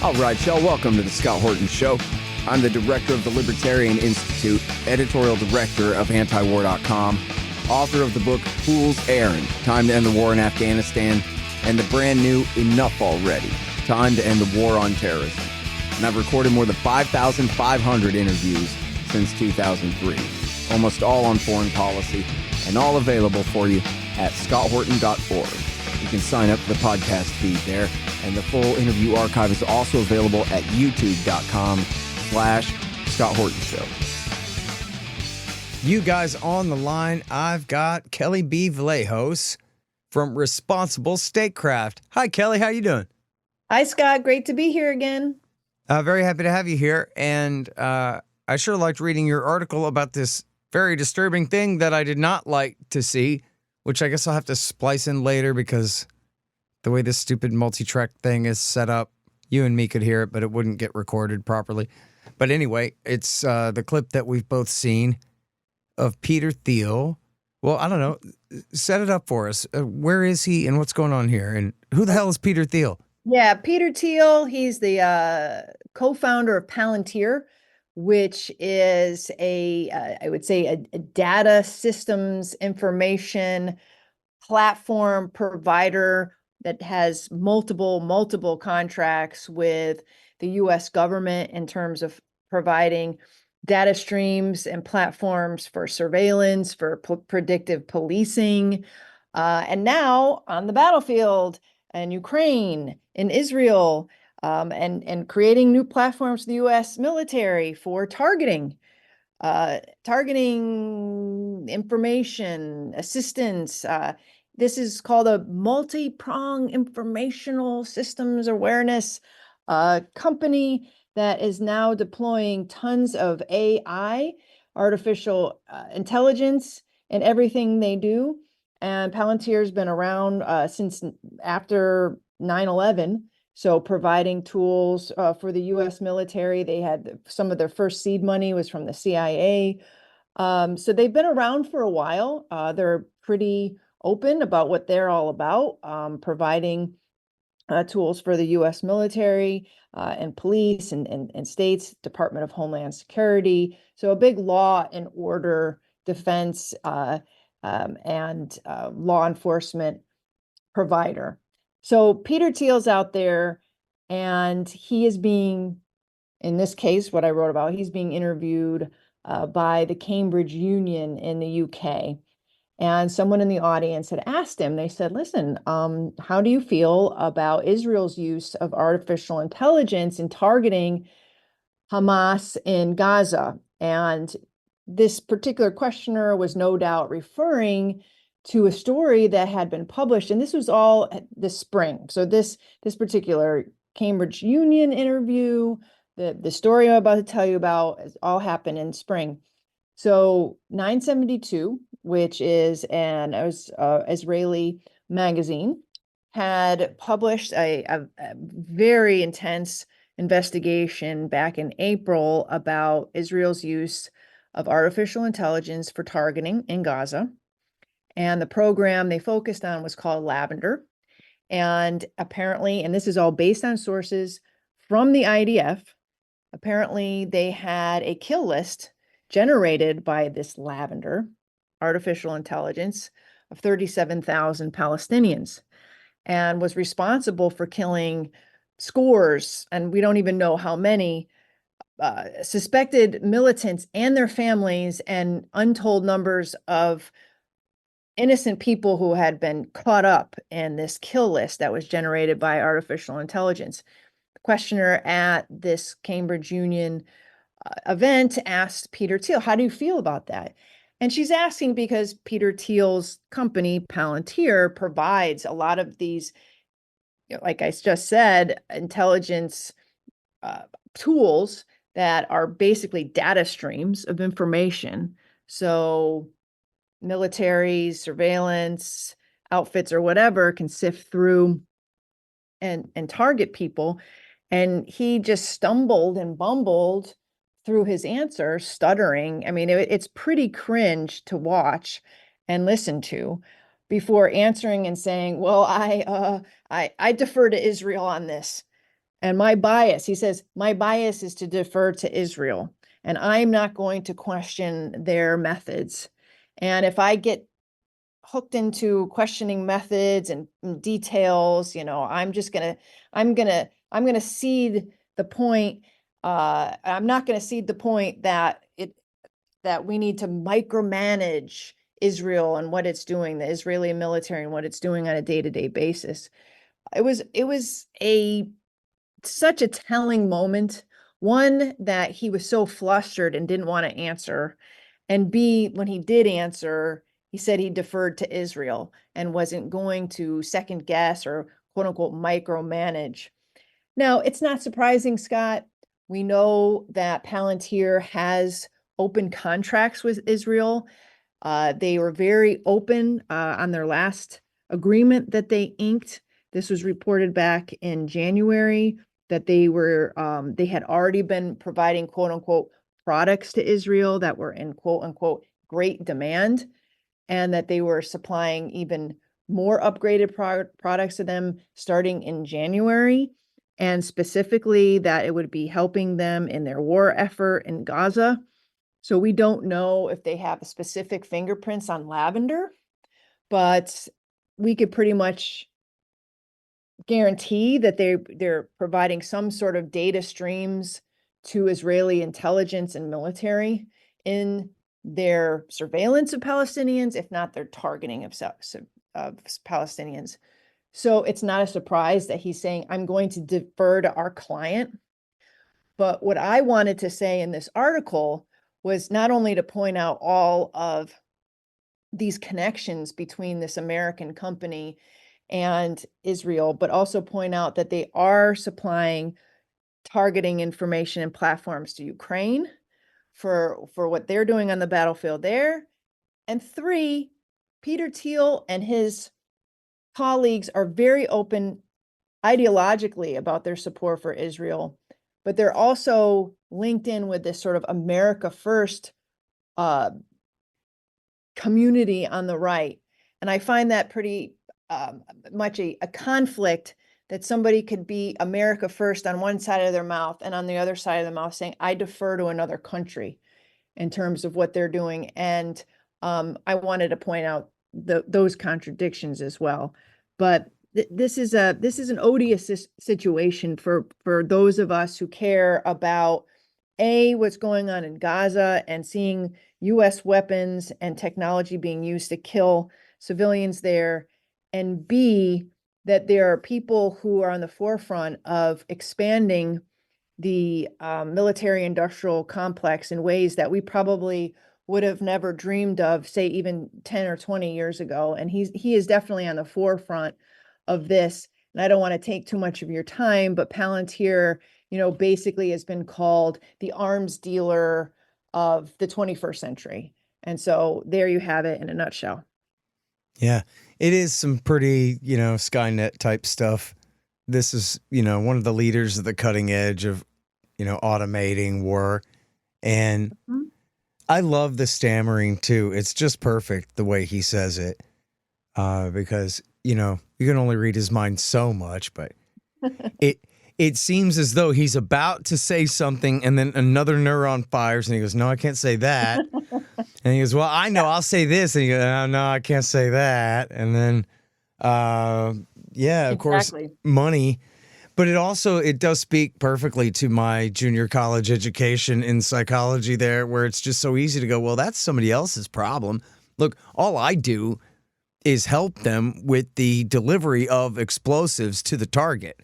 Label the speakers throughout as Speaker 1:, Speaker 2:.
Speaker 1: All right, y'all, welcome to the Scott Horton Show. I'm the director of the Libertarian Institute, editorial director of antiwar.com, author of the book Fool's Errand, Time to End the War in Afghanistan, and the brand new Enough Already, Time to End the War on Terrorism. And I've recorded more than 5,500 interviews since 2003, almost all on foreign policy, and all available for you at scotthorton.org. You can sign up for the podcast feed there, and the full interview archive is also available at youtube.com/Scott Horton Show.
Speaker 2: You guys on the line, I've got Kelley B. Vlahos from Responsible Statecraft. Hi, Kelley. How you doing?
Speaker 3: Hi, Scott. Great to be here again.
Speaker 2: Very happy to have you here. And I sure liked reading your article about this very disturbing thing that I did not like to see, which I guess I'll have to splice in later because the way this stupid multi-track thing is set up, you and me could hear it, but it wouldn't get recorded properly. But anyway, it's the clip that we've both seen of Peter Thiel. Well, I don't know. Set it up for us. Where is he and what's going on here? And who the hell is Peter Thiel?
Speaker 3: Yeah, Peter Teal, he's the co-founder of Palantir, which is I would say, a data systems information platform provider that has multiple contracts with the U.S. government in terms of providing data streams and platforms for surveillance, for predictive policing, and now on the battlefield in Ukraine, in Israel, and creating new platforms for the U.S. military for targeting information assistance. This is called a multi-prong informational systems awareness company that is now deploying tons of AI, artificial intelligence, in everything they do. And Palantir's been around since after 9/11. So providing tools for the U.S. military. They had some of their first seed money was from the CIA. So they've been around for a while. They're pretty open about what they're all about, providing tools for the U.S. military and police and states, Department of Homeland Security. So a big law and order defense and law enforcement provider. So Peter Thiel's out there, and he is being, in this case, what I wrote about, he's being interviewed by the Cambridge Union in the UK. And someone in the audience had asked him, they said, listen, how do you feel about Israel's use of artificial intelligence in targeting Hamas in Gaza? And this particular questioner was no doubt referring to a story that had been published, and this was all this spring. So this particular Cambridge Union interview, the story I'm about to tell you about, all happened in spring. So 972, which is an Israeli magazine, had published a very intense investigation back in April about Israel's use of artificial intelligence for targeting in Gaza. And the program they focused on was called Lavender. And apparently, and this is all based on sources from the IDF, apparently they had a kill list generated by this Lavender artificial intelligence of 37,000 Palestinians, and was responsible for killing scores, and we don't even know how many, suspected militants and their families, and untold numbers of innocent people who had been caught up in this kill list that was generated by artificial intelligence. The questioner at this Cambridge Union event asked Peter Thiel, how do you feel about that? And she's asking because Peter Thiel's company, Palantir, provides a lot of these, like I just said, intelligence tools that are basically data streams of information. So military, surveillance, outfits, or whatever can sift through and target people. And he just stumbled and bumbled through his answer, stuttering. I mean, it's pretty cringe to watch and listen to before answering and saying, well, I defer to Israel on this. And my bias, he says, my bias is to defer to Israel, and I'm not going to question their methods. And if I get hooked into questioning methods and details, I'm gonna cede the point. I'm not gonna cede the point that we need to micromanage Israel and what it's doing, the Israeli military and what it's doing on a day-to-day basis. It was such a telling moment. One, that he was so flustered and didn't want to answer. And B, when he did answer, he said he deferred to Israel and wasn't going to second guess or quote unquote micromanage. Now, it's not surprising, Scott. We know that Palantir has open contracts with Israel. They were very open on their last agreement that they inked. This was reported back in January that they had already been providing quote unquote products to Israel that were in quote unquote great demand, and that they were supplying even more upgraded products to them starting in January, and specifically that it would be helping them in their war effort in Gaza. So we don't know if they have specific fingerprints on lavender, but we could pretty much guarantee that they're providing some sort of data streams to Israeli intelligence and military in their surveillance of Palestinians, if not their targeting of Palestinians. So it's not a surprise that he's saying, I'm going to defer to our client. But what I wanted to say in this article was not only to point out all of these connections between this American company and Israel, but also point out that they are supplying targeting information and platforms to Ukraine for what they're doing on the battlefield there. And three, Peter Thiel and his colleagues are very open ideologically about their support for Israel, but they're also linked in with this sort of America First community on the right. And I find that pretty much a conflict, that somebody could be America First on one side of their mouth and on the other side of the mouth saying, I defer to another country in terms of what they're doing. And I wanted to point out those contradictions as well. But this is an odious situation for those of us who care about what's going on in Gaza and seeing U.S. weapons and technology being used to kill civilians there, and B, that there are people who are on the forefront of expanding the military-industrial complex in ways that we probably would have never dreamed of, say, even 10 or 20 years ago. And he is definitely on the forefront of this. And I don't want to take too much of your time, but Palantir, basically has been called the arms dealer of the 21st century. And so there you have it in a nutshell.
Speaker 2: Yeah, it is some pretty, Skynet type stuff. This is, one of the leaders of the cutting edge of, automating war. And I love the stammering too. It's just perfect the way he says it. Because, you can only read his mind so much, but it seems as though he's about to say something and then another neuron fires and he goes, no, I can't say that. And he goes, well, I know, I'll say this. And he goes, oh, no, I can't say that. And then, of course, money. But it does speak perfectly to my junior college education in psychology there, where it's just so easy to go, well, that's somebody else's problem. Look, all I do is help them with the delivery of explosives to the target.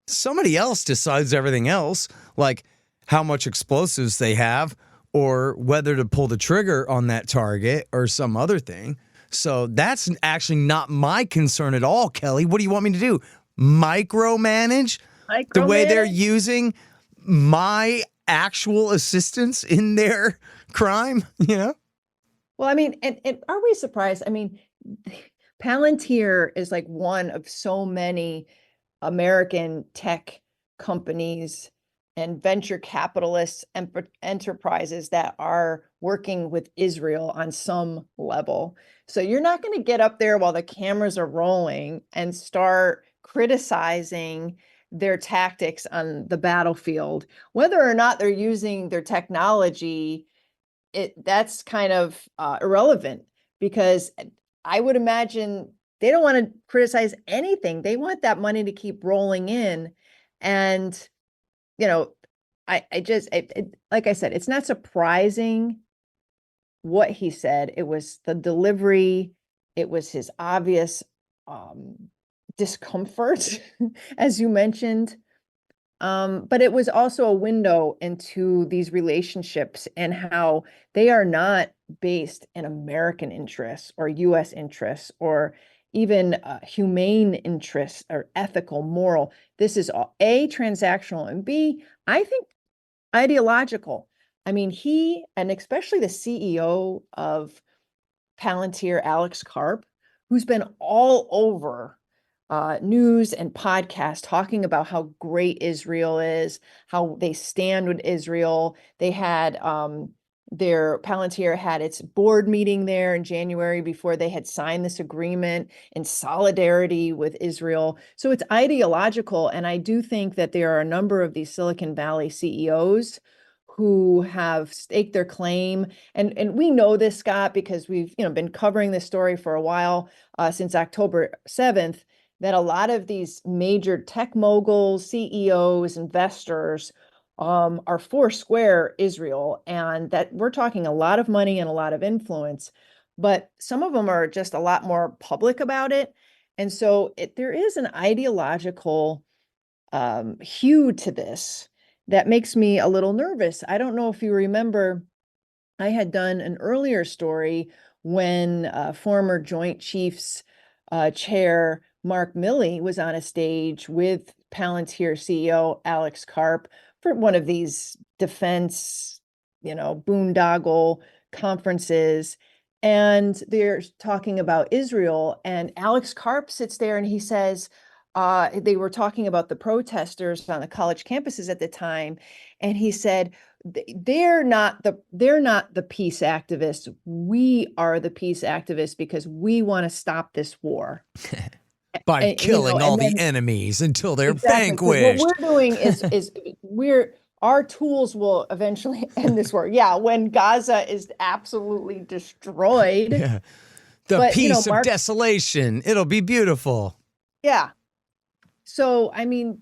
Speaker 2: Somebody else decides everything else, like how much explosives they have or whether to pull the trigger on that target or some other thing. So that's actually not my concern at all, Kelley. What do you want me to do? Micromanage the way they're using my actual assistance in their crime, Well,
Speaker 3: I mean, and are we surprised? I mean, Palantir is like one of so many American tech companies and venture capitalists and enterprises that are working with Israel on some level. So you're not going to get up there while the cameras are rolling and start criticizing their tactics on the battlefield. Whether or not they're using their technology, that's kind of irrelevant, because I would imagine they don't want to criticize anything. They want that money to keep rolling in. And, you know, like I said, it's not surprising what he said. It was the delivery. It was his obvious discomfort, as you mentioned. But it was also a window into these relationships and how they are not based in American interests or US interests or even humane interests or ethical, moral. This is A, transactional, and B, I think ideological. I mean, he, and especially the CEO of Palantir, Alex Karp, who's been all over news and podcasts talking about how great Israel is, how they stand with Israel. They had their Palantir had its board meeting there in January before they had signed this agreement in solidarity with Israel. So it's ideological. And I do think that there are a number of these Silicon Valley CEOs who have staked their claim. And we know this, Scott, because we've been covering this story for a while, since October 7th, that a lot of these major tech moguls, CEOs, investors are foursquare Israel, and that we're talking a lot of money and a lot of influence, but some of them are just a lot more public about it. And so there is an ideological hue to this that makes me a little nervous. I don't know if you remember, I had done an earlier story when former Joint Chiefs Chair Mark Milley was on a stage with Palantir CEO Alex Karp for one of these defense, boondoggle conferences. And they're talking about Israel. And Alex Karp sits there and he says, they were talking about the protesters on the college campuses at the time. And he said, they're not the peace activists. We are the peace activists because we want to stop this war.
Speaker 2: By killing all the enemies until they're vanquished.
Speaker 3: What we're doing is our tools will eventually end this war. Yeah, when Gaza is absolutely destroyed.
Speaker 2: Yeah. The peace of desolation. It'll be beautiful.
Speaker 3: Yeah. So, I mean,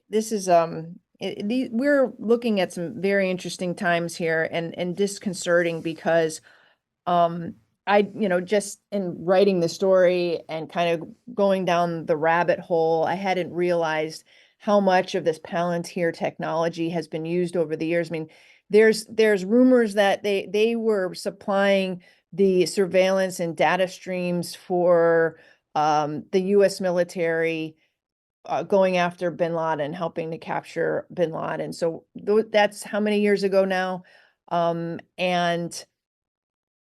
Speaker 3: this is we're looking at some very interesting times here and disconcerting because just in writing the story and kind of going down the rabbit hole, I hadn't realized how much of this Palantir technology has been used over the years. I mean, there's rumors that they were supplying the surveillance and data streams for the U.S. military going after bin Laden, helping to capture bin Laden. So that's how many years ago now? And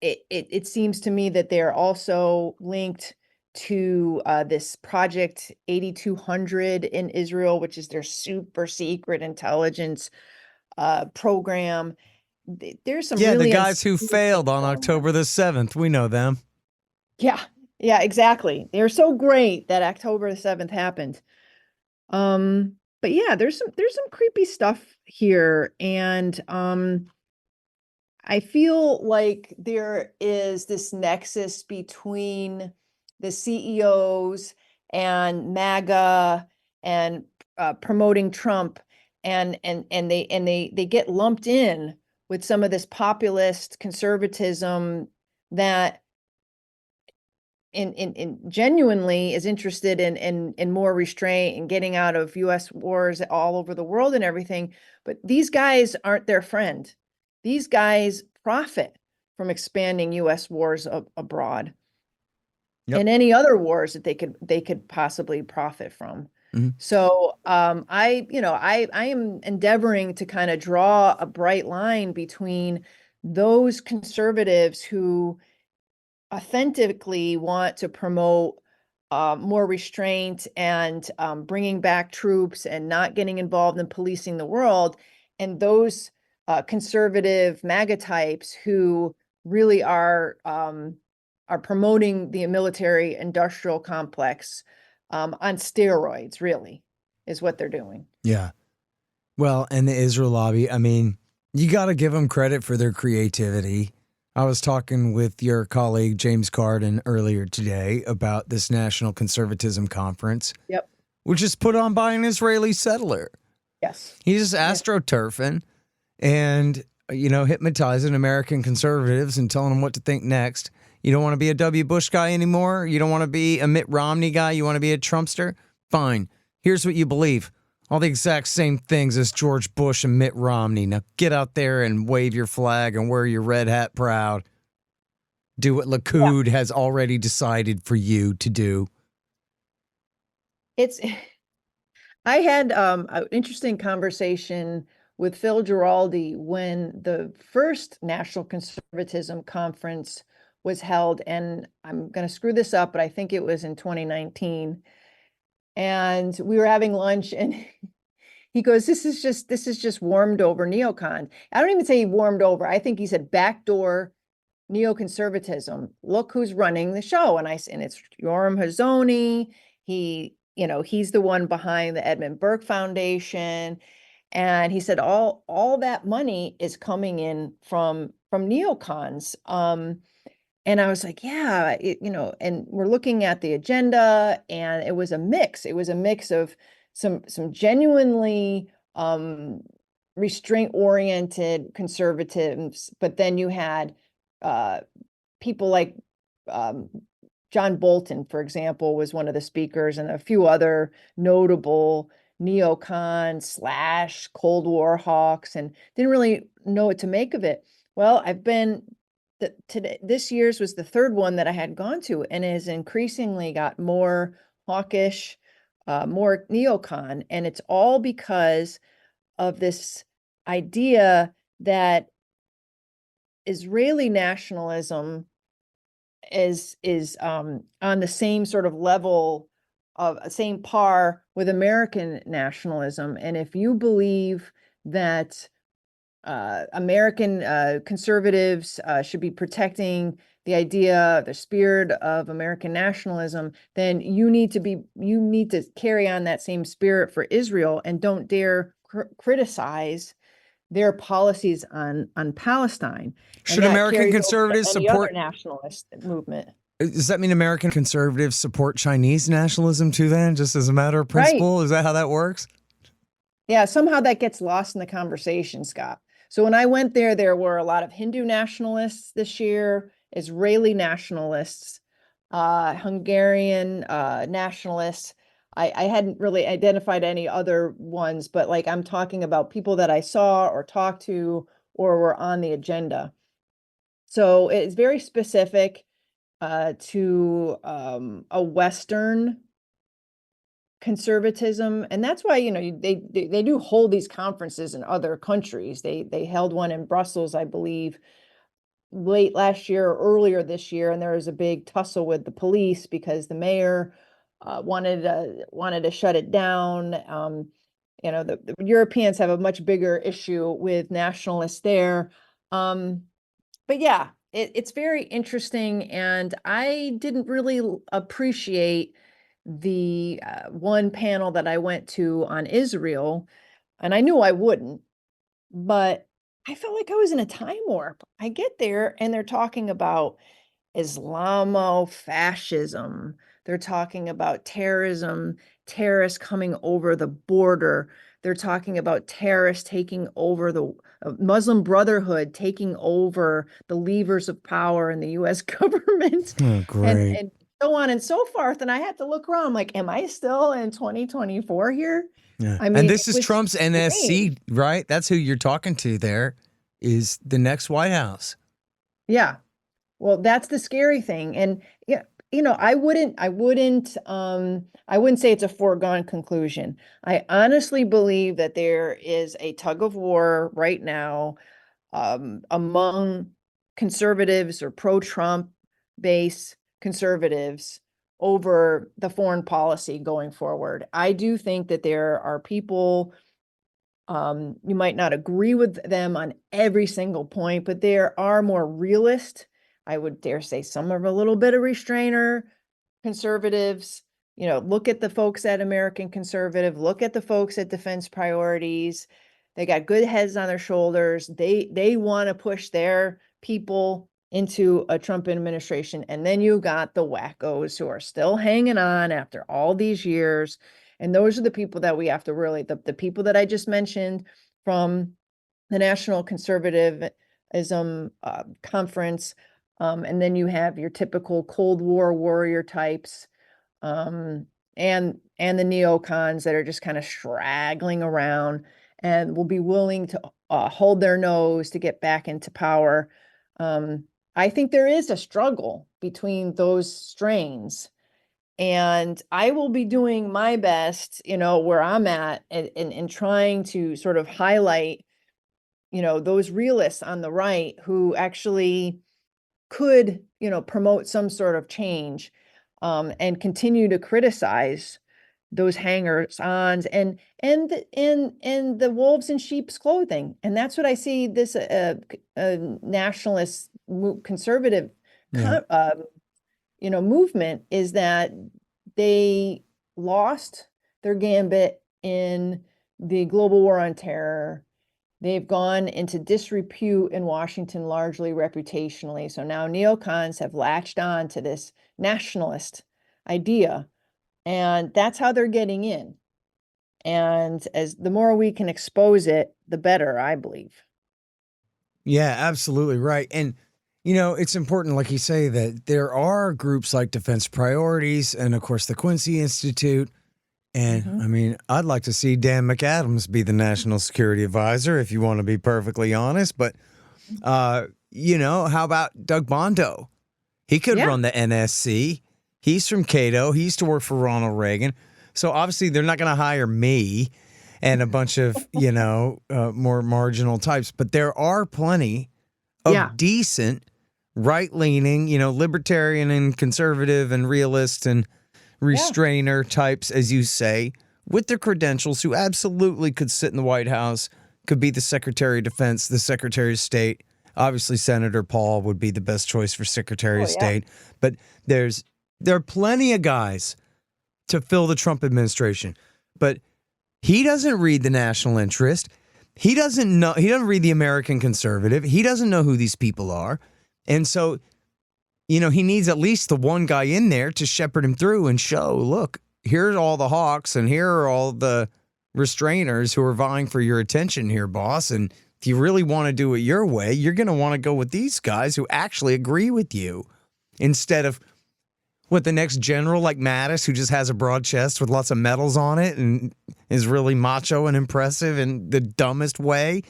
Speaker 3: it seems to me that they're also linked to this Project 8200 in Israel, which is their super secret intelligence program. There's some really
Speaker 2: the guys who failed on October the 7th. We know them.
Speaker 3: Yeah, exactly. They're so great that October the 7th happened. But yeah, there's some creepy stuff here, and I feel like there is this nexus between the CEOs and MAGA and promoting Trump, and they get lumped in with some of this populist conservatism that in genuinely is interested in more restraint and getting out of US wars all over the world and everything. But these guys aren't their friend. These guys profit from expanding US wars abroad. Yep. And any other wars that they could possibly profit from. Mm-hmm. So I am endeavoring to kind of draw a bright line between those conservatives who authentically want to promote more restraint and bringing back troops and not getting involved in policing the world, and those conservative MAGA types who really are promoting the military industrial complex on steroids, really. is what they're doing.
Speaker 2: Yeah. Well, and the Israel lobby, I mean, you got to give them credit for their creativity. I was talking with your colleague, James Carden, earlier today about this National Conservatism Conference,
Speaker 3: Yep.
Speaker 2: which is put on by an Israeli settler.
Speaker 3: Yes.
Speaker 2: He's just astroturfing and, hypnotizing American conservatives and telling them what to think next. You don't want to be a W. Bush guy anymore? You don't want to be a Mitt Romney guy? You want to be a Trumpster? Fine. Here's what you believe. All the exact same things as George Bush and Mitt Romney. Now get out there and wave your flag and wear your red hat proud. Do what Likud has already decided for you to do.
Speaker 3: I had an interesting conversation with Phil Giraldi when the first National Conservatism Conference was held, and I'm going to screw this up, but I think it was in 2019. And we were having lunch, and he goes, this is just warmed over neocon. I don't even say he warmed over. I think he said backdoor neoconservatism. Look who's running the show. And it's Yoram Hazony. He's the one behind the Edmund Burke Foundation. And he said all that money is coming in from neocons. And I was like, yeah, and we're looking at the agenda, and it was a mix. It was a mix of some genuinely restraint-oriented conservatives, but then you had people like John Bolton, for example, was one of the speakers, and a few other notable neocons / Cold War hawks, and didn't really know what to make of it. Well, this year's was the third one that I had gone to, and it has increasingly got more hawkish, more neocon, and it's all because of this idea that Israeli nationalism is on the same sort of level of same par with American nationalism, and if you believe that American conservatives should be protecting the idea, the spirit of American nationalism, then you need to carry on that same spirit for Israel, and don't dare criticize their policies on Palestine.
Speaker 2: Should American conservatives support
Speaker 3: other nationalist movement?
Speaker 2: Does that mean American conservatives support Chinese nationalism too, then, just as a matter of principle? Right. Is that how that works?
Speaker 3: Yeah, somehow that gets lost in the conversation, Scott. So when I went there were a lot of Hindu nationalists this year, Israeli nationalists, Hungarian nationalists. I hadn't really identified any other ones, but like I'm talking about people that I saw or talked to or were on the agenda. So it's very specific to a Western conservatism, and that's why they do hold these conferences in other countries. They held one in Brussels, I believe, late last year or earlier this year, and there was a big tussle with the police because the mayor wanted to shut it down. The Europeans have a much bigger issue with nationalists there, but yeah, it's very interesting, and I didn't really appreciate the one panel that I went to on Israel, and I knew I wouldn't, but I felt like I was in a time warp. I get there and they're talking about Islamofascism. They're talking about terrorism, terrorists coming over the border. They're talking about terrorists taking over the Muslim Brotherhood, taking over the levers of power in the U.S. government.
Speaker 2: Oh, great.
Speaker 3: And so on and so forth. And I had to look around. I'm like, am I still in 2024 here?
Speaker 2: Yeah.
Speaker 3: I mean,
Speaker 2: and this is Trump's NSC, right? That's who you're talking to there, is the next White House.
Speaker 3: Yeah. Well, that's the scary thing. And yeah, I wouldn't say it's a foregone conclusion. I honestly believe that there is a tug of war right now among conservatives or pro-Trump base conservatives over the foreign policy going forward. I do think that there are people, you might not agree with them on every single point, but there are more realist, I would dare say some are a little bit of restrainer conservatives look at the folks at American Conservative, look at the folks at Defense Priorities. They got good heads on their shoulders. They want to push their people into a Trump administration. And then you got the wackos who are still hanging on after all these years. And those are the people that we have to really, the people that I just mentioned from the National Conservatism Conference. And then you have your typical Cold War warrior types, and the neocons that are just kind of straggling around and will be willing to hold their nose to get back into power. I think there is a struggle between those strains, and I will be doing my best, where I'm at, and trying to sort of highlight, those realists on the right who actually could, promote some sort of change, and continue to criticize those hangers-ons and the wolves in sheep's clothing. And that's what I see this nationalist conservative movement is, that they lost their gambit in the global war on terror. They've gone into disrepute in Washington, largely reputationally. So now neocons have latched on to this nationalist idea, and that's how they're getting in. And as the more we can expose it, the better, I believe.
Speaker 2: Yeah, absolutely right. And, it's important, like you say, that there are groups like Defense Priorities and, of course, the Quincy Institute. And, I mean, I'd like to see Dan McAdams be the National Security Advisor, if you want to be perfectly honest. But, how about Doug Bondo? He could run the NSC. He's from Cato. He used to work for Ronald Reagan. So, obviously, they're not going to hire me and a bunch of, more marginal types. But there are plenty of decent, right-leaning, libertarian and conservative and realist and restrainer types, as you say, with their credentials, who absolutely could sit in the White House, could be the Secretary of Defense, the Secretary of State. Obviously, Senator Paul would be the best choice for Secretary of State. But there are plenty of guys to fill the Trump administration. But he doesn't read the national interest. He doesn't know. He doesn't read the American Conservative. He doesn't know who these people are. And so, he needs at least the one guy in there to shepherd him through and show, look, here are all the hawks and here are all the restrainers who are vying for your attention here, boss. And if you really want to do it your way, you're going to want to go with these guys who actually agree with you, instead of the next general like Mattis, who just has a broad chest with lots of medals on it and is really macho and impressive in the dumbest way,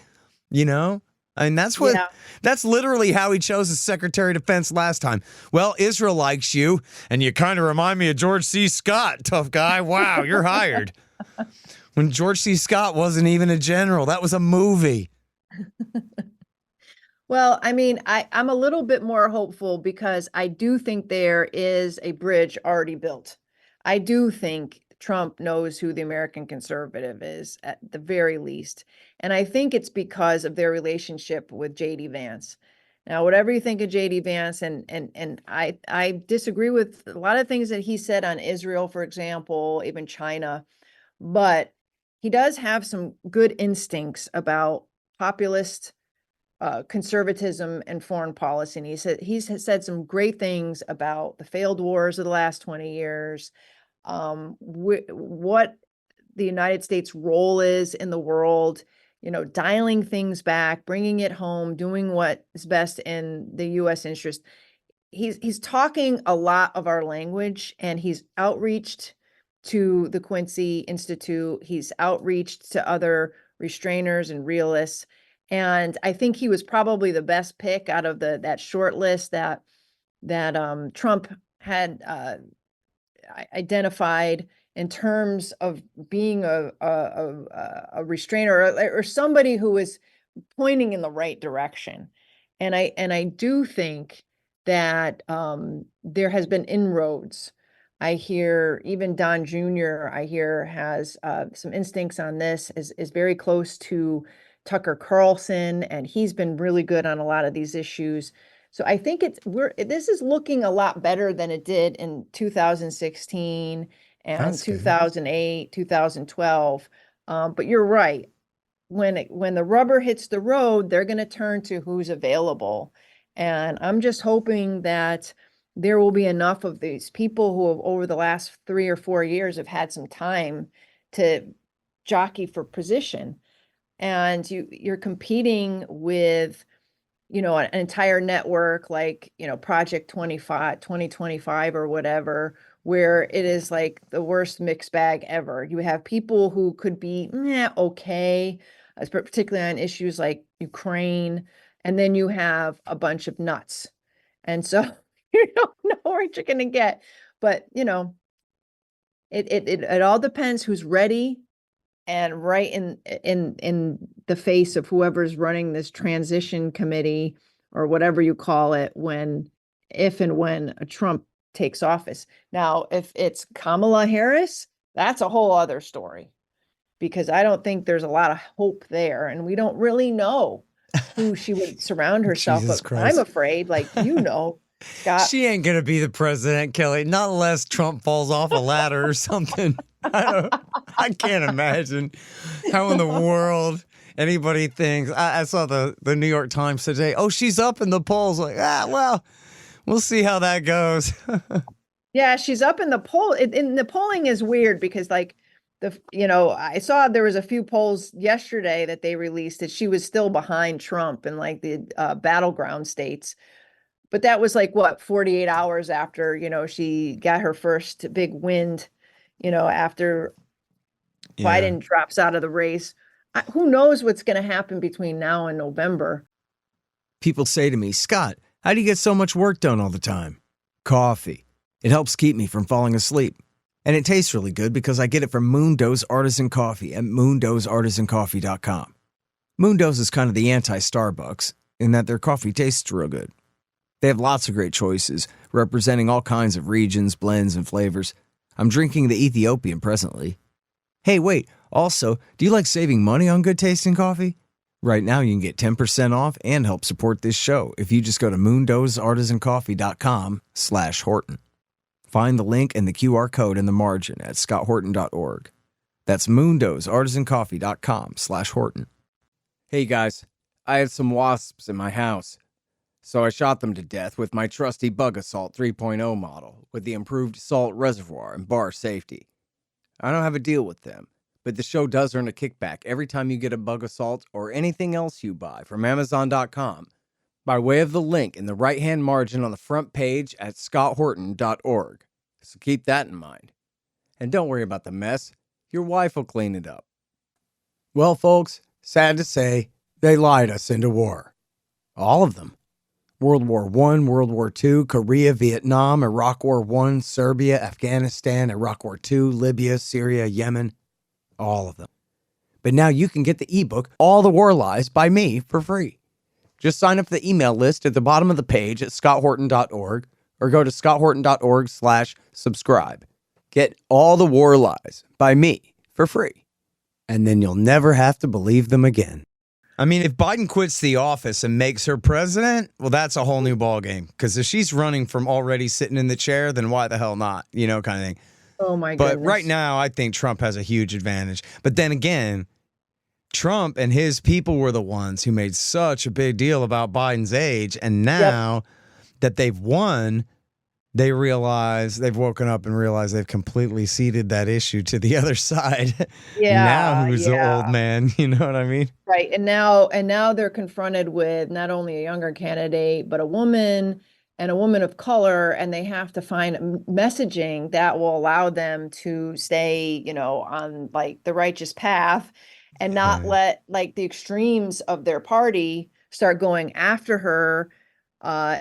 Speaker 2: I mean, that's literally how he chose his Secretary of Defense last time. Well, Israel likes you, and you kind of remind me of George C. Scott, tough guy. Wow, you're hired. When George C. Scott wasn't even a general. That was a movie.
Speaker 3: Well, I mean, I'm a little bit more hopeful because I do think there is a bridge already built. I do think Trump knows who the American Conservative is at the very least. And I think it's because of their relationship with JD Vance. Now, whatever you think of JD Vance, and I disagree with a lot of things that he said on Israel, for example, even China, but he does have some good instincts about populist conservatism and foreign policy. And he's said some great things about the failed wars of the last 20 years, what the United States role is in the world, dialing things back, bringing it home, doing what is best in the U.S. interest. He's talking a lot of our language, and he's outreached to the Quincy Institute. He's outreached to other restrainers and realists. And I think he was probably the best pick out of that short list that Trump had identified in terms of being a restrainer or somebody who is pointing in the right direction. And I do think that there has been inroads. I hear even Don Jr., has some instincts on this, is very close to Tucker Carlson, and he's been really good on a lot of these issues. So I think this is looking a lot better than it did in 2016 and
Speaker 2: That's good.
Speaker 3: 2008, 2012. But you're right. When the rubber hits the road, they're going to turn to who's available. And I'm just hoping that there will be enough of these people who have over the last 3 or 4 years have had some time to jockey for position. And you're competing with, an entire network like, Project 2025 or whatever, where it is like the worst mixed bag ever. You have people who could be okay, particularly on issues like Ukraine, and then you have a bunch of nuts. And so you don't know what you're going to get. But, it all depends who's ready and right in the face of whoever's running this transition committee or whatever you call it if and when Trump takes office. Now, if it's Kamala Harris, that's a whole other story, because I don't think there's a lot of hope there, and we don't really know who she would surround herself
Speaker 2: Jesus
Speaker 3: with.
Speaker 2: Christ.
Speaker 3: I'm afraid, Scott.
Speaker 2: She ain't going to be the president, Kelley, not unless Trump falls off a ladder or something. I can't imagine how in the world anybody thinks. I saw the New York Times today. Oh, she's up in the polls. Like, well, we'll see how that goes.
Speaker 3: Yeah, she's up in the poll. In the polling is weird because I saw there was a few polls yesterday that they released that she was still behind Trump in like the battleground states. But that was like 48 hours after, she got her first big win, after Biden drops out of the race. Who knows what's going to happen between now and November?
Speaker 2: People say to me, Scott, how do you get so much work done all the time? Coffee. It helps keep me from falling asleep. And it tastes really good because I get it from Moondo's Artisan Coffee at moondosartisancoffee.com. Moondo's is kind of the anti-Starbucks in that their coffee tastes real good. They have lots of great choices, representing all kinds of regions, blends, and flavors. I'm drinking the Ethiopian presently. Hey, wait, also, do you like saving money on good tasting coffee? Right now you can get 10% off and help support this show if you just go to moondosartisancoffee.com/Horton. Find the link and the QR code in the margin at scotthorton.org. That's moondosartisancoffee.com/Horton. Hey guys, I had some wasps in my house. So I shot them to death with my trusty Bug Assault 3.0 model with the improved salt reservoir and bar safety. I don't have a deal with them, but the show does earn a kickback every time you get a Bug Assault or anything else you buy from Amazon.com by way of the link in the right-hand margin on the front page at scotthorton.org. So keep that in mind. And don't worry about the mess. Your wife will clean it up. Well, folks, sad to say, they lied us into war. All of them. World War I, World War II, Korea, Vietnam, Iraq War I, Serbia, Afghanistan, Iraq War II, Libya, Syria, Yemen. All of them. But now you can get the ebook, All the War Lies, by me for free. Just sign up for the email list at the bottom of the page at scotthorton.org or go to scotthorton.org/subscribe. Get All the War Lies by me for free. And then you'll never have to believe them again. I mean, if Biden quits the office and makes her president, well, that's a whole new ballgame. Because if she's running from already sitting in the chair, then why the hell not? Kind of thing.
Speaker 3: Oh, my goodness.
Speaker 2: But right now, I think Trump has a huge advantage. But then again, Trump and his people were the ones who made such a big deal about Biden's age. And now that they've won, they've woken up and realized they've completely ceded that issue to the other side.
Speaker 3: Yeah.
Speaker 2: Now who's the old man? You know what I mean?
Speaker 3: Right. And now they're confronted with not only a younger candidate, but a woman and a woman of color, and they have to find messaging that will allow them to stay, on like the righteous path and not let like the extremes of their party start going after her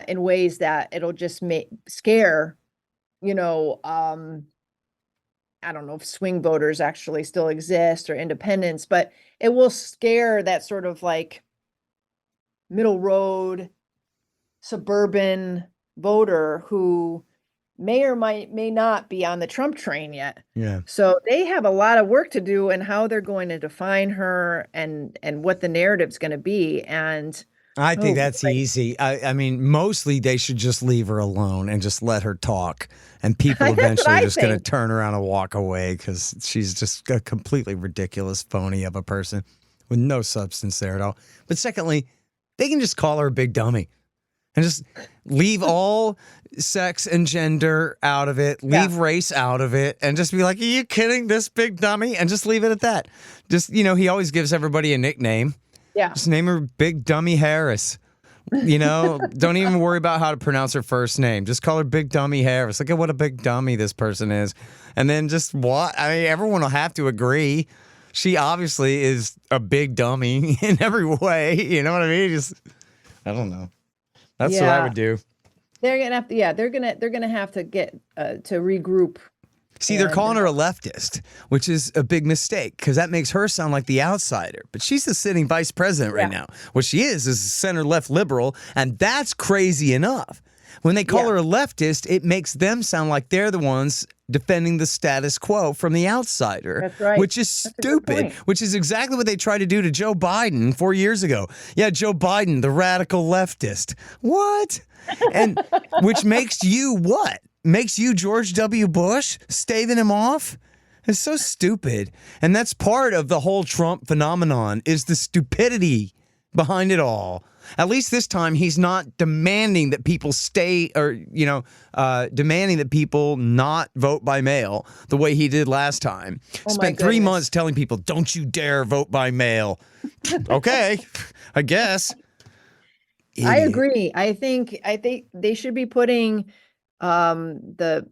Speaker 3: in ways that it'll just scare, I don't know if swing voters actually still exist or independents, but it will scare that sort of like middle road suburban voter who may or may not be on the Trump train yet.
Speaker 2: Yeah.
Speaker 3: So they have a lot of work to do and how they're going to define her and what the narrative's going to be. And
Speaker 2: I think
Speaker 3: Oh,
Speaker 2: that's
Speaker 3: boy.
Speaker 2: easy. I mean, mostly they should just leave her alone and just let her talk. And people
Speaker 3: That's what
Speaker 2: eventually
Speaker 3: I
Speaker 2: are just going to
Speaker 3: think.
Speaker 2: turn around and walk away because she's just a completely ridiculous phony of a person with no substance there at all. But secondly, they can just call her a big dummy and just leave all sex and gender out of it, leave race out of it, and just be like, are you kidding, this big dummy? And just leave it at that. Just, he always gives everybody a nickname.
Speaker 3: Yeah.
Speaker 2: Just name her Big Dummy Harris. Don't even worry about how to pronounce her first name. Just call her Big Dummy Harris. Look at what a big dummy this person is. And then just what? I mean, everyone will have to agree. She obviously is a big dummy in every way. You know what I mean? Just, I don't know. That's what I would do.
Speaker 3: They're gonna have to. They're gonna have to get to regroup.
Speaker 2: See, they're calling her a leftist, which is a big mistake because that makes her sound like the outsider. But she's the sitting vice president right now. What she is a center-left liberal, and that's crazy enough. When they call her a leftist, it makes them sound like they're the ones defending the status quo from the outsider.
Speaker 3: That's right.
Speaker 2: Which is stupid, which is exactly what they tried to do to Joe Biden 4 years ago. Yeah, Joe Biden, the radical leftist. What? And which makes you what? Makes you George W. Bush, staving him off? It's so stupid. And that's part of the whole Trump phenomenon is the stupidity behind it all. At least this time, he's not demanding that people stay or, demanding that people not vote by mail the way he did last time. Spent 3 months telling people, don't you dare vote by mail. Okay, I guess. Idiot.
Speaker 3: I agree. I think they should be putting the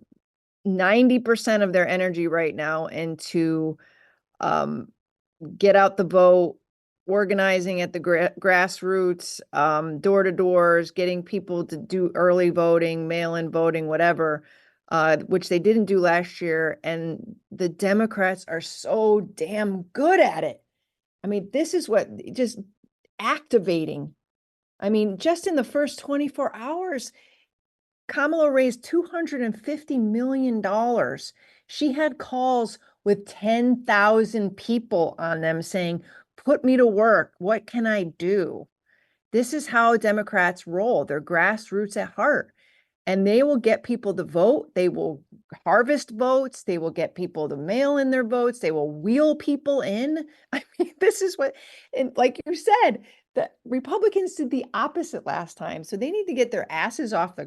Speaker 3: 90% of their energy right now into get out the vote, organizing at the grassroots, door to doors, getting people to do early voting, mail-in voting, whatever, which they didn't do last year. And the Democrats are so damn good at it. I mean, this is what just activating. I mean, just in the first 24 hours, Kamala raised $250 million. She had calls with 10,000 people on them saying, put me to work. What can I do? This is how Democrats roll. They're grassroots at heart. And they will get people to vote. They will harvest votes. They will get people to mail in their votes. They will wheel people in. I mean, this is what, and like you said, the Republicans did the opposite last time. So they need to get their asses off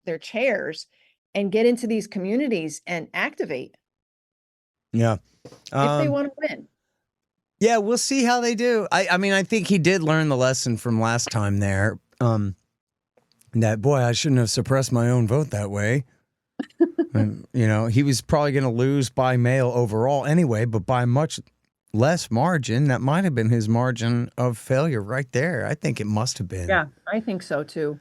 Speaker 3: their chairs and get into these communities and activate.
Speaker 2: Yeah.
Speaker 3: If they want to win.
Speaker 2: Yeah, we'll see how they do. I mean, I think he did learn the lesson from last time there. That, boy, I shouldn't have suppressed my own vote that way. And, he was probably going to lose by mail overall anyway, but by much less margin. That might have been his margin of failure right there. I think it must have been.
Speaker 3: Yeah, I think so too.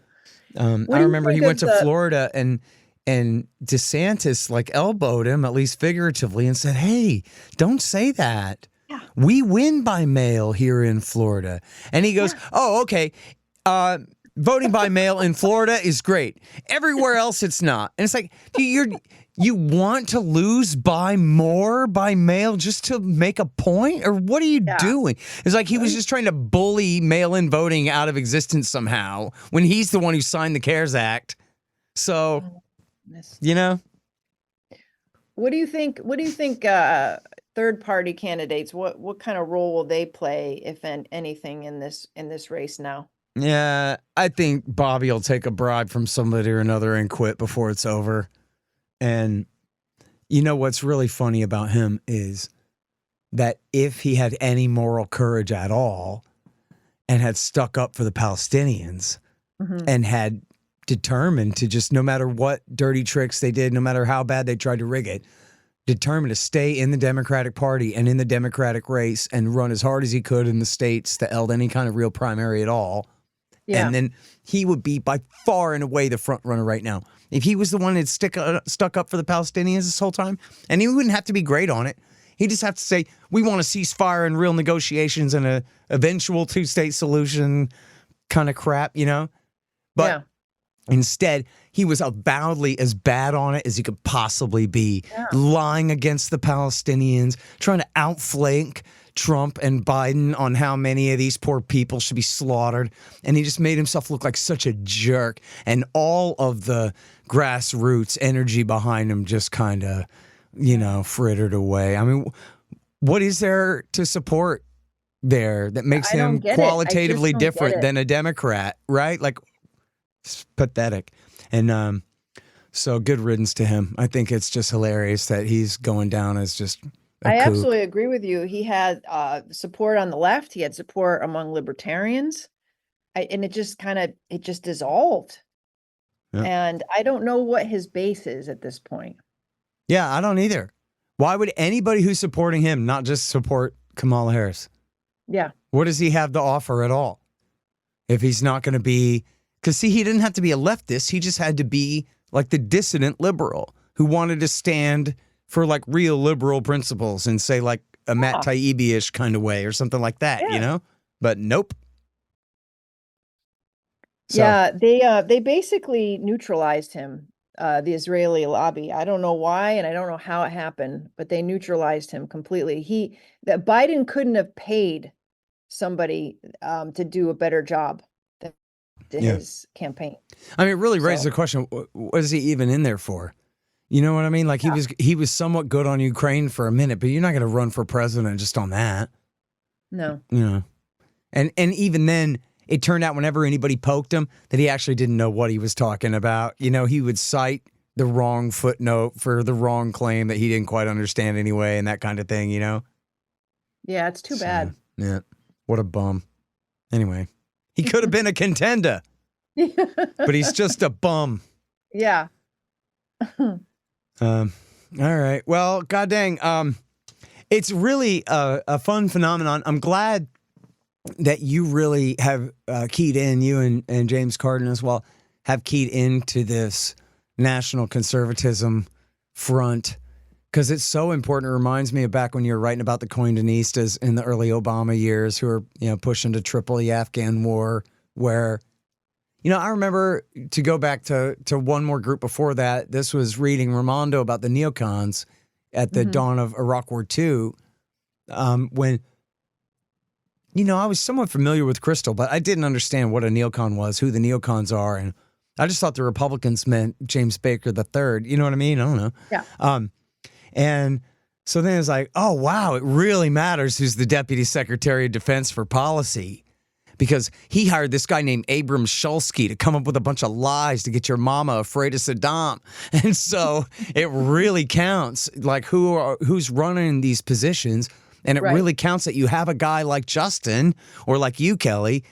Speaker 2: I remember he went to Florida and DeSantis elbowed him, at least figuratively, and said, hey, don't say that. Yeah. We win by mail here in Florida. And he goes, oh, okay. Voting by mail in Florida is great. Everywhere else, it's not. And it's like, you want to lose by more by mail just to make a point? Or what are you doing? It's like he was just trying to bully mail-in voting out of existence somehow when he's the one who signed the CARES Act. So,
Speaker 3: What do you think? Third-party candidates, what kind of role will they play, if anything, in this race now?
Speaker 2: Yeah, I think Bobby will take a bribe from somebody or another and quit before it's over. And what's really funny about him is that if he had any moral courage at all and had stuck up for the Palestinians and had determined to just, no matter what dirty tricks they did, no matter how bad they tried to rig it, determined to stay in the Democratic Party and in the Democratic race and run as hard as he could in the states that held any kind of real primary at all. Yeah. And then he would be by far and away the front runner right now. If he was the one that stuck up for the Palestinians this whole time, and he wouldn't have to be great on it. He'd just have to say, we want a ceasefire and real negotiations and a eventual two-state solution kind of crap, But instead, he was avowedly as bad on it as he could possibly be, lying against the Palestinians, trying to outflank Trump and Biden on how many of these poor people should be slaughtered. And he just made himself look like such a jerk. And all of the grassroots energy behind him just kind of, frittered away. I mean, what is there to support there that makes him qualitatively different than a Democrat, right? Like, it's pathetic. And so good riddance to him. I think it's just hilarious that he's going down as just
Speaker 3: I absolutely agree with you. He had support on the left. He had support among libertarians. And it just dissolved. Yeah. And I don't know what his base is at this point.
Speaker 2: Yeah, I don't either. Why would anybody who's supporting him not just support Kamala Harris?
Speaker 3: Yeah.
Speaker 2: What does he have to offer at all? If he's not going to be, because see, he didn't have to be a leftist. He just had to be like the dissident liberal who wanted to stand for like real liberal principles and say like a Matt Taibbi-ish kind of way or something like that, But nope.
Speaker 3: So. Yeah, they basically neutralized him, the Israeli lobby. I don't know why, and I don't know how it happened, but they neutralized him completely. That Biden couldn't have paid somebody to do a better job than his campaign.
Speaker 2: I mean, it really raises the question: what is he even in there for? You know what I mean? Like he was somewhat good on Ukraine for a minute, but you're not going to run for president just on that.
Speaker 3: No.
Speaker 2: And even then, it turned out whenever anybody poked him that he actually didn't know what he was talking about. He would cite the wrong footnote for the wrong claim that he didn't quite understand anyway, and that kind of thing. Yeah,
Speaker 3: it's too bad.
Speaker 2: Yeah, what a bum. Anyway, he could have been a contender, but he's just a bum.
Speaker 3: Yeah.
Speaker 2: All right. Well, god dang. It's really a fun phenomenon. I'm glad that you really have keyed in, you and James Corden as well, have keyed into this national conservatism front, because it's so important. It reminds me of back when you were writing about the Coindinistas in the early Obama years who were, pushing to triple the Afghan war, where, I remember, to go back to one more group before that, this was reading Raimondo about the neocons at the dawn of Iraq War II, when, I was somewhat familiar with Crystal, but I didn't understand what a neocon was, who the neocons are, and I just thought the Republicans meant James Baker III. You know what I mean? I don't know.
Speaker 3: Yeah.
Speaker 2: And so then it's like, oh, wow, it really matters who's the Deputy Secretary of Defense for Policy, because he hired this guy named Abram Shulsky to come up with a bunch of lies to get your mama afraid of Saddam. And so it really counts, like who's running these positions. And it really counts that you have a guy like Justin or like you, Kelley,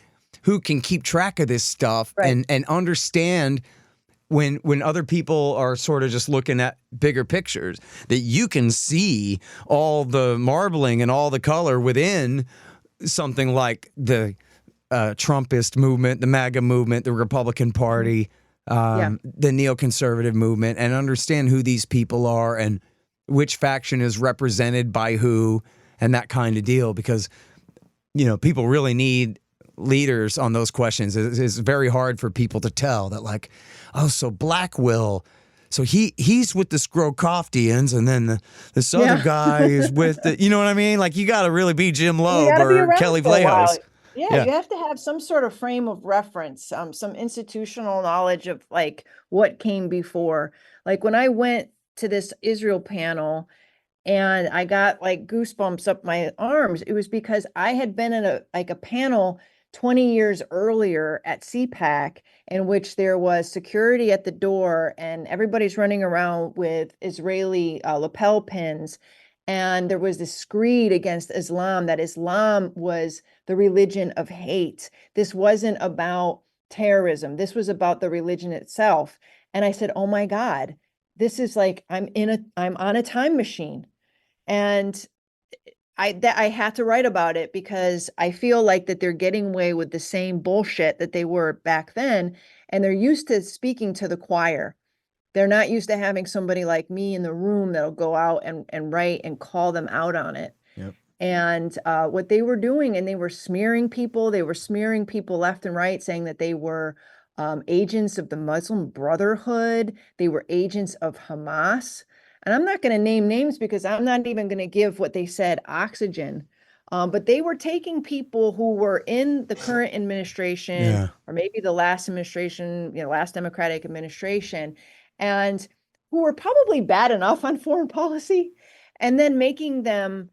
Speaker 2: who can keep track of this stuff and understand when other people are sort of just looking at bigger pictures, that you can see all the marbling and all the color within something like the Trumpist movement, the MAGA movement, the Republican Party, the neoconservative movement, and understand who these people are and which faction is represented by who and that kind of deal. Because, people really need leaders on those questions. It's very hard for people to tell that, like, oh, so Black Will, so he's with the Skrokoftians, and then this other guy is with the, you know what I mean? Like, you got to really be Jim Loeb or Kelley Vlahos.
Speaker 3: Yeah, you have to have some sort of frame of reference, some institutional knowledge of like what came before. Like when I went to this Israel panel and I got like goosebumps up my arms, it was because I had been in a panel 20 years earlier at CPAC in which there was security at the door and everybody's running around with Israeli lapel pins. And there was this screed against Islam, that Islam was the religion of hate. This wasn't about terrorism. This was about the religion itself. And I said, oh my God, this is like, I'm on a time machine. And I had to write about it because I feel like that they're getting away with the same bullshit that they were back then. And they're used to speaking to the choir. They're not used to having somebody like me in the room that'll go out and write and call them out on it.
Speaker 2: Yep.
Speaker 3: And what they were doing, and they were smearing people left and right, saying that they were agents of the Muslim Brotherhood. They were agents of Hamas. And I'm not going to name names because I'm not even going to give what they said oxygen. But they were taking people who were in the current administration or maybe the last administration, last Democratic administration, and who were probably bad enough on foreign policy, and then making them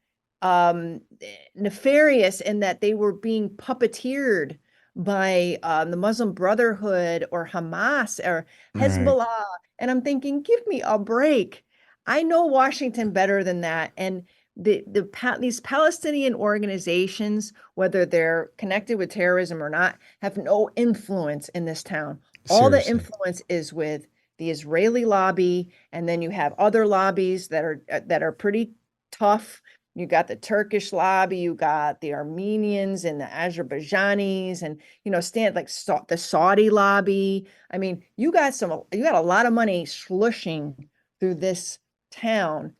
Speaker 3: nefarious in that they were being puppeteered by the Muslim Brotherhood or Hamas or Hezbollah. And I'm thinking, give me a break. I know Washington better than that. And these Palestinian organizations, whether they're connected with terrorism or not, have no influence in this town. All the influence is with the Israeli lobby, and then you have other lobbies that are pretty tough. You got the Turkish lobby, you got the Armenians and the Azerbaijanis, and the Saudi lobby. I mean, you got a lot of money slushing through this town.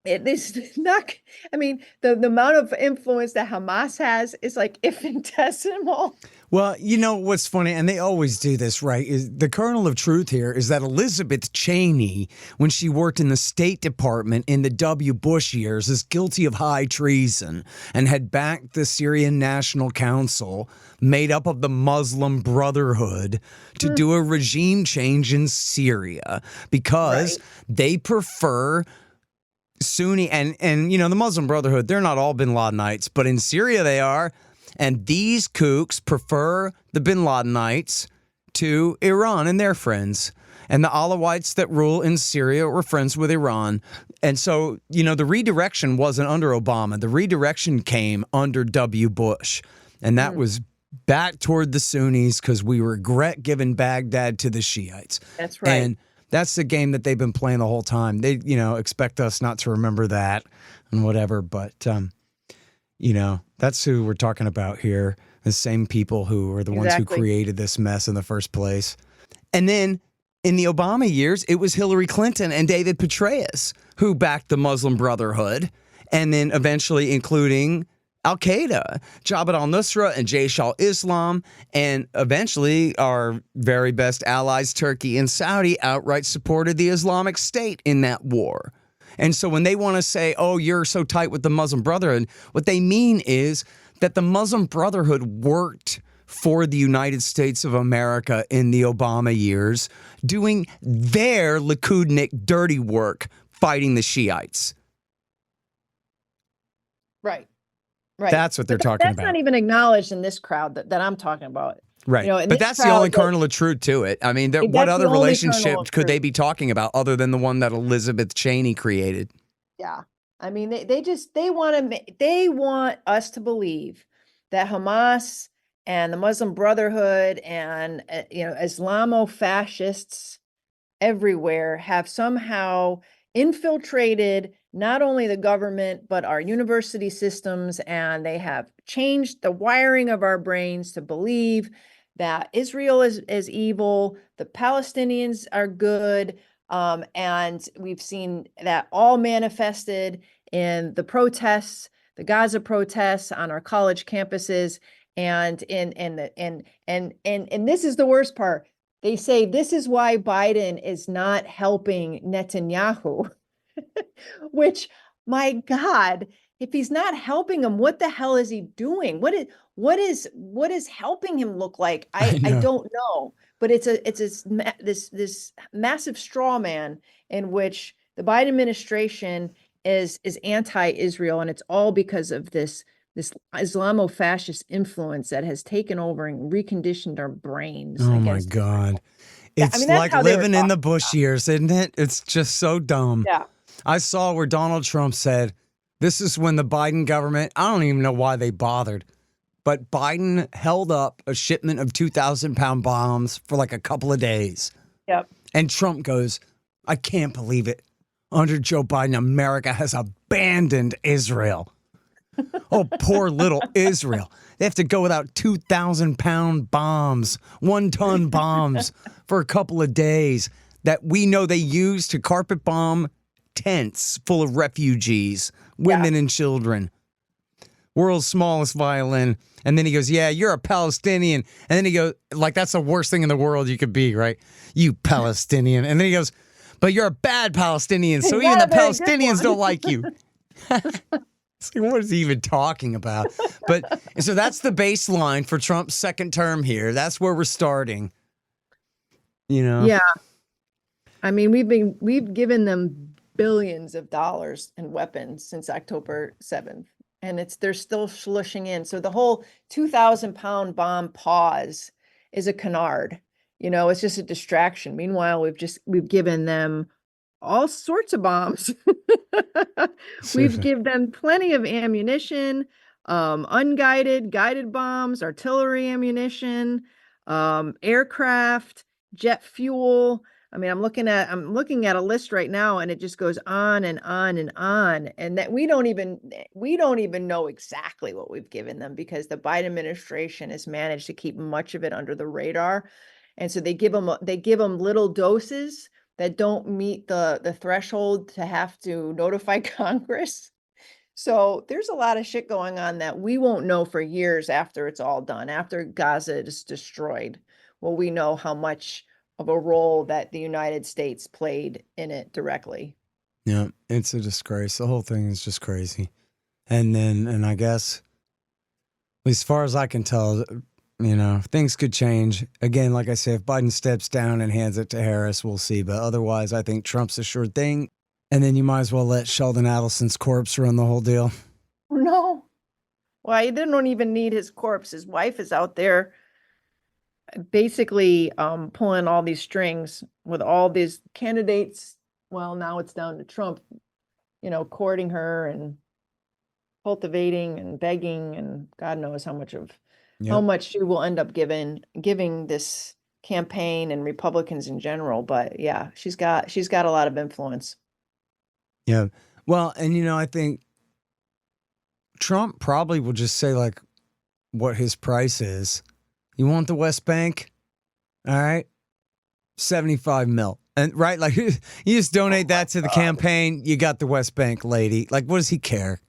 Speaker 3: It is not, I mean, the amount of influence that Hamas has is like infinitesimal.
Speaker 2: Well, you know what's funny, and they always do this, right? Is the kernel of truth here is that Elizabeth Cheney, when she worked in the State Department in the W. Bush years, is guilty of high treason and had backed the Syrian National Council, made up of the Muslim Brotherhood, to do a regime change in Syria because they prefer Sunni and the Muslim Brotherhood. They're not all bin Ladenites, but in Syria they are. And these kooks prefer the bin Ladenites to Iran and their friends. And the Alawites that rule in Syria were friends with Iran. And so, the redirection wasn't under Obama. The redirection came under W. Bush. And that was back toward the Sunnis because we regret giving Baghdad to the Shiites.
Speaker 3: That's right.
Speaker 2: And that's the game that they've been playing the whole time. They, expect us not to remember that and whatever. But, that's who we're talking about here. The same people who are the ones who created this mess in the first place. And then in the Obama years, it was Hillary Clinton and David Petraeus who backed the Muslim Brotherhood, and then eventually including Al-Qaeda, Jabhat al-Nusra and Jaish al-Islam, and eventually our very best allies, Turkey and Saudi, outright supported the Islamic State in that war. And so when they want to say, oh, you're so tight with the Muslim Brotherhood, what they mean is that the Muslim Brotherhood worked for the United States of America in the Obama years, doing their Likudnik dirty work, fighting the Shiites.
Speaker 3: Right.
Speaker 2: That's what they're talking about.
Speaker 3: That's not even acknowledged in this crowd that I'm talking about.
Speaker 2: Right. But that's the only kernel of truth to it. I mean, what other relationship could they be talking about other than the one that Elizabeth Cheney created?
Speaker 3: Yeah. I mean, they want us to believe that Hamas and the Muslim Brotherhood and, Islamo-fascists everywhere have somehow infiltrated not only the government, but our university systems, and they have changed the wiring of our brains to believe that Israel is evil, the Palestinians are good, and we've seen that all manifested in the protests, the Gaza protests on our college campuses, and this is the worst part. They say this is why Biden is not helping Netanyahu, which, my God, if he's not helping him, what the hell is he doing? What is helping him look like? I don't know, but it's this massive straw man in which the Biden administration is anti-Israel, and it's all because of this Islamo-fascist influence that has taken over and reconditioned our brains.
Speaker 2: Oh my God. It's like living in the Bush years, isn't it? It's just so dumb.
Speaker 3: Yeah.
Speaker 2: I saw where Donald Trump said, this is when the Biden government, I don't even know why they bothered, but Biden held up a shipment of 2,000-pound bombs for like a couple of days.
Speaker 3: Yep.
Speaker 2: And Trump goes, I can't believe it. Under Joe Biden, America has abandoned Israel. Oh, poor little Israel. They have to go without 2,000-pound bombs, 1-ton bombs for a couple of days that we know they use to carpet bomb tents full of refugees, women and children. World's smallest violin. And then he goes, yeah, you're a Palestinian. And then he goes, like, that's the worst thing in the world you could be, right? You Palestinian. And then he goes, but you're a bad Palestinian, so even the Palestinians don't like you. It's like, what is he even talking about? But so that's the baseline for Trump's second term here. That's where we're starting. You know?
Speaker 3: Yeah. I mean, we've given them billions of dollars in weapons since October 7th, and they're still slushing in. So the whole 2,000-pound bomb pause is a canard. It's just a distraction. Meanwhile, we've given them all sorts of bombs. We've given them plenty of ammunition, unguided, guided bombs, artillery ammunition, aircraft, jet fuel. I mean, I'm looking at a list right now, and it just goes on and on and on. And that we don't even know exactly what we've given them, because the Biden administration has managed to keep much of it under the radar. And so they give them little doses that don't meet the threshold to have to notify Congress. So there's a lot of shit going on that we won't know for years after it's all done. After Gaza is destroyed, will we know how much of a role that the United States played in it directly?
Speaker 2: Yeah, it's a disgrace. The whole thing is just crazy. And I guess, at least as far as I can tell, things could change. Again, like I say, if Biden steps down and hands it to Harris, we'll see. But otherwise, I think Trump's a sure thing. And then you might as well let Sheldon Adelson's corpse run the whole deal.
Speaker 3: No. Well, he didn't even need his corpse. His wife is out there basically pulling all these strings with all these candidates. Well, now it's down to Trump, courting her and cultivating and begging, and God knows how much she will end up giving this campaign and Republicans in general. But yeah, she's got a lot of influence.
Speaker 2: Yeah. Well, and I think Trump probably will just say like what his price is. You want the West Bank? All right. 75 mil. And right, like you just donate that to the campaign, you got the West Bank, lady. Like, what does he care?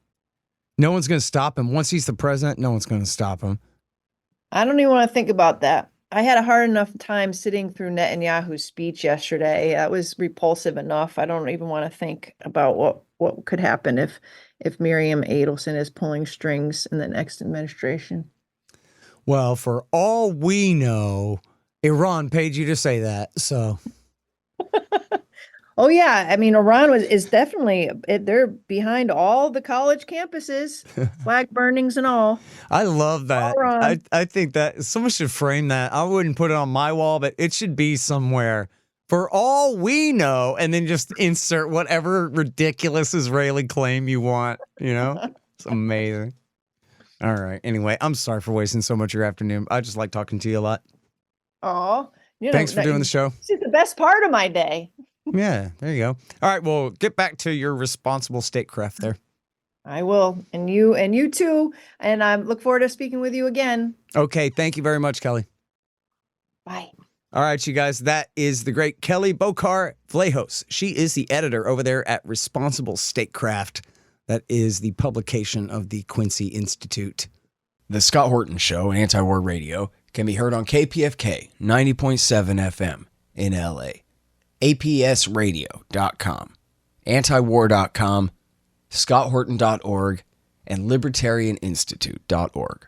Speaker 2: No one's going to stop him. Once he's the president, no one's going to stop him.
Speaker 3: I don't even want to think about that. I had a hard enough time sitting through Netanyahu's speech yesterday. That was repulsive enough. I don't even want to think about what could happen if Miriam Adelson is pulling strings in the next administration.
Speaker 2: Well, for all we know, Iran paid you to say that. So.
Speaker 3: Oh yeah, I mean, Iran is definitely they're behind all the college campuses, flag burnings and all.
Speaker 2: I love that. I think that someone should frame that. I wouldn't put it on my wall, but it should be somewhere. For all we know, and then just insert whatever ridiculous Israeli claim you want. It's amazing. All right. Anyway, I'm sorry for wasting so much of your afternoon. I just like talking to you a lot.
Speaker 3: Oh,
Speaker 2: thanks for doing the show.
Speaker 3: This is the best part of my day.
Speaker 2: Yeah, there you go. All right, well, get back to your responsible statecraft there.
Speaker 3: I will, and you too. And I look forward to speaking with you again.
Speaker 2: Okay, thank you very much, Kelley.
Speaker 3: Bye.
Speaker 2: All right, you guys, that is the great Kelley Beaucar Vlahos. She is the editor over there at Responsible Statecraft. That is the publication of the Quincy Institute.
Speaker 1: The Scott Horton Show, Anti-War Radio, can be heard on KPFK 90.7 FM in LA, APSradio.com, antiwar.com, scotthorton.org, and libertarianinstitute.org.